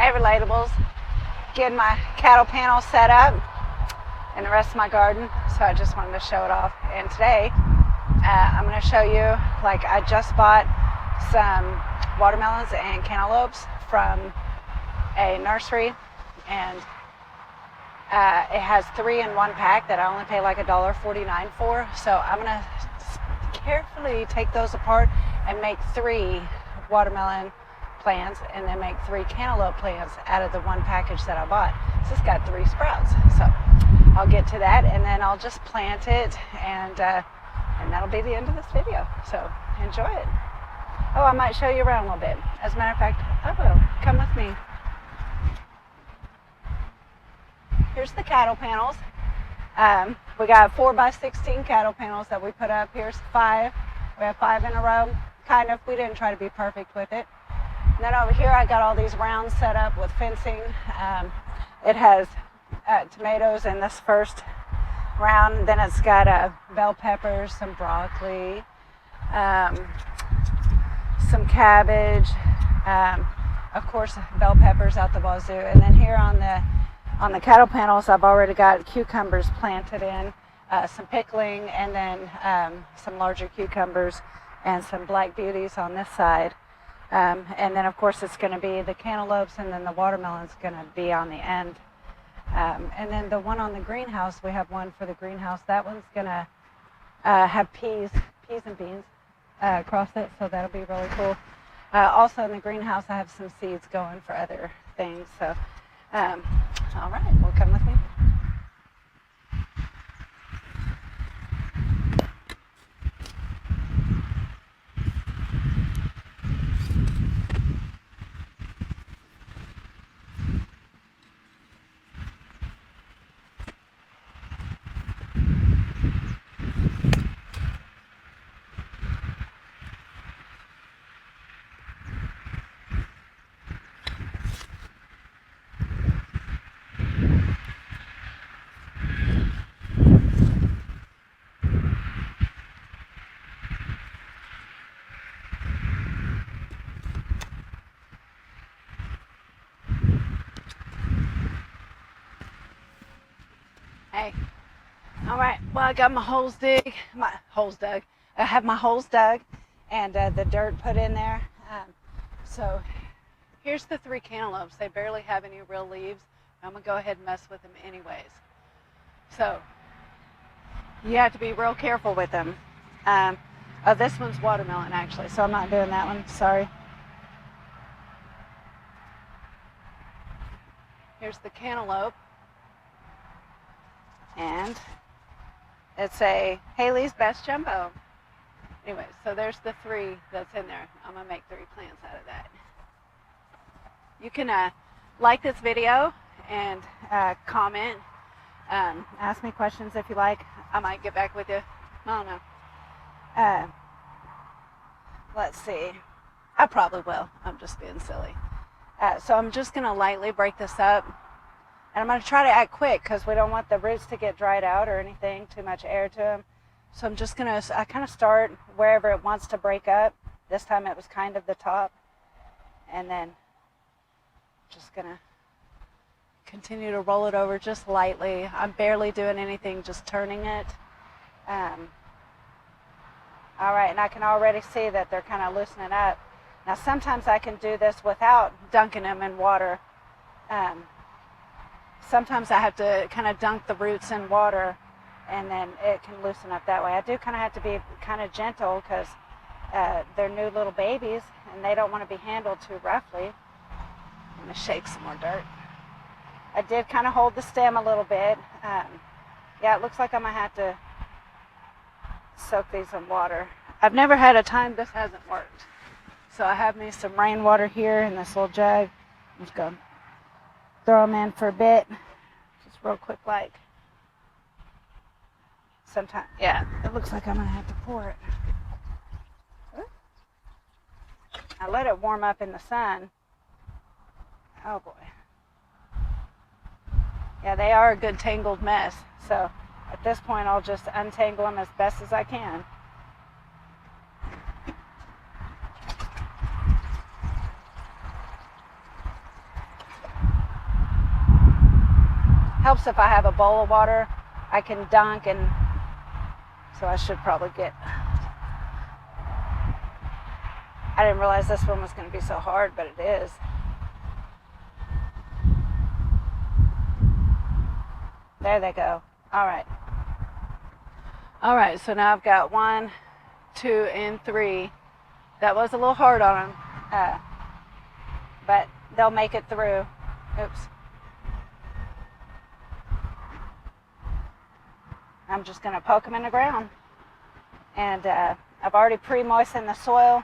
Hey relatables, getting my cattle panel set up and the rest of my garden, so I just wanted to show it off. And today I'm going to show you, like, I just bought some watermelons and cantaloupes from a nursery, and it has 3 in 1 pack that I only pay like $1.49 for. So I'm going to carefully take those apart and make 3 watermelon plants and then make 3 cantaloupe plants out of the 1 package that I bought. So it's got 3 sprouts. So I'll get to that and then I'll just plant it, and that'll be the end of this video. So enjoy it. Oh, I might show you around a little bit. As a matter of fact, I will. Come with me. Here's the cattle panels. We got 4x16 cattle panels that we put up. Here's 5. We have 5 in a row. Kind of. We didn't try to be perfect with it. And then over here I got all these rounds set up with fencing. It has tomatoes in this first round. Then it's got bell peppers, some broccoli, some cabbage, of course bell peppers out the wazoo. And then here on the cattle panels I've already got cucumbers planted in, some pickling, and then some larger cucumbers and some black beauties on this side. And then of course it's going to be the cantaloupes, and then the watermelon's going to be on the end. And then the one on the greenhouse, we have one for the greenhouse. That one's going to have peas and beans across it, so that'll be really cool. Also in the greenhouse I have some seeds going for other things. So all right, well, come with me. Hey, all right, well, I got my holes dug. I have my holes dug and the dirt put in there. So here's the 3 cantaloupes. They barely have any real leaves. I'm gonna go ahead and mess with them anyways. So you have to be real careful with them. Oh, this one's watermelon actually, so I'm not doing that one, sorry. Here's the cantaloupe. And it's a Haley's Best Jumbo. Anyway, so there's the 3 that's in there. I'm going to make 3 plants out of that. You can like this video and comment. Ask me questions if you like. I might get back with you. I don't know. Let's see. I probably will. I'm just being silly. So I'm just going to lightly break this up. And I'm going to try to act quick because we don't want the roots to get dried out or anything, too much air to them. So I'm just going to, I kind of start wherever it wants to break up. This time it was kind of the top. And then just going to continue to roll it over just lightly. I'm barely doing anything, just turning it. All right, and I can already see that they're kind of loosening up. Now sometimes I can do this without dunking them in water. Sometimes I have to kind of dunk the roots in water, and then it can loosen up that way. I do kind of have to be kind of gentle because they're new little babies and they don't want to be handled too roughly. I'm going to shake some more dirt. I did kind of hold the stem a little bit. Yeah, it looks like I'm going to have to soak these in water. I've never had a time this hasn't worked. So I have me some rainwater here in this little jug. I'm just going to throw them in for a bit, just real quick like. Sometimes, yeah, it looks like I'm going to have to pour it. I let it warm up in the sun. Oh boy. Yeah, they are a good tangled mess. So at this point I'll just untangle them as best as I can. helps if I have a bowl of water I can dunk, and so I should probably get... I didn't realize this one was going to be so hard, but it is. There they go. All right. All right, so now I've got 1, 2, and 3. That was a little hard on them, but they'll make it through. Oops. I'm just going to poke them in the ground. And I've already pre-moistened the soil.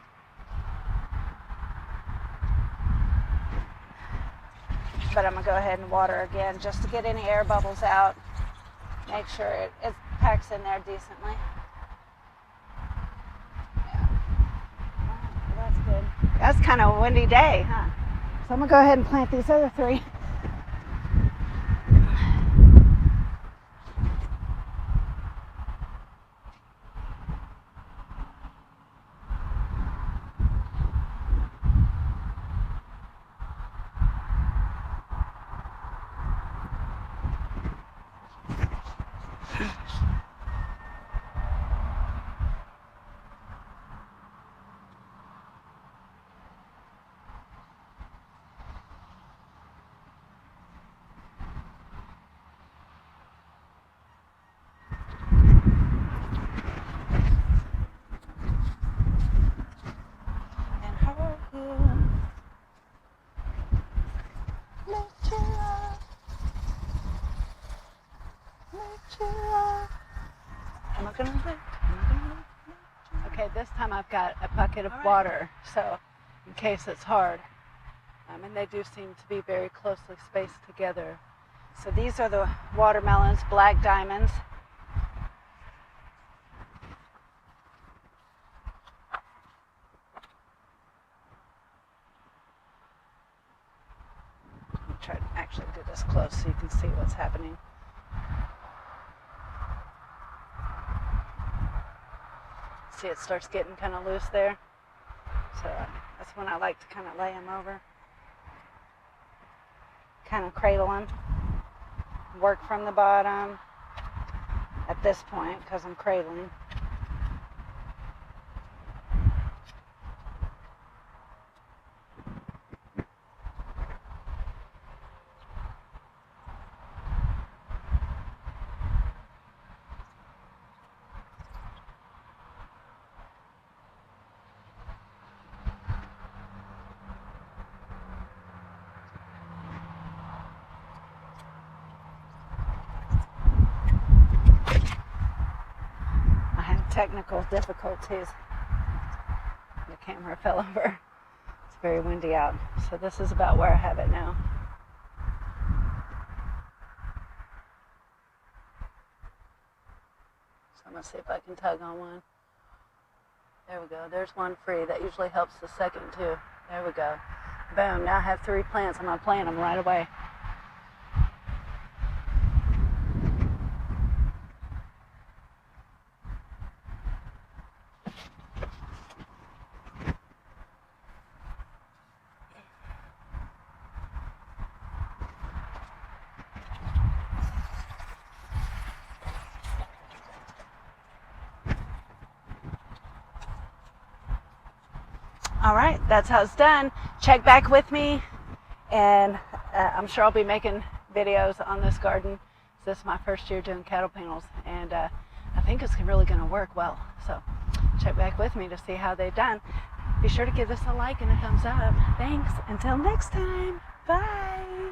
But I'm going to go ahead and water again just to get any air bubbles out. Make sure it packs in there decently. Yeah. Well, that's good. That's kind of a windy day, huh? So I'm going to go ahead and plant these other 3. Okay, this time I've got a bucket of water, so in case it's hard. And they do seem to be very closely spaced together. So these are the watermelons, black diamonds. I'll try to actually do this close so you can see what's happening. See, it starts getting kind of loose there. So that's when I like to kind of lay them over. Kind of cradle them. Work from the bottom at this point because I'm cradling. Technical difficulties. The camera fell over. It's very windy out. So this is about where I have it now. So I'm going to see if I can tug on one. There we go. There's one free. That usually helps the second too. There we go. Boom. Now I have 3 plants. I'm going to plant them right away. All right, that's how it's done. Check back with me, and I'm sure I'll be making videos on this garden. This is my first year doing cattle panels, and I think it's really going to work well. So check back with me to see how they've done. Be sure to give this a like and a thumbs up. Thanks. Until next time. Bye.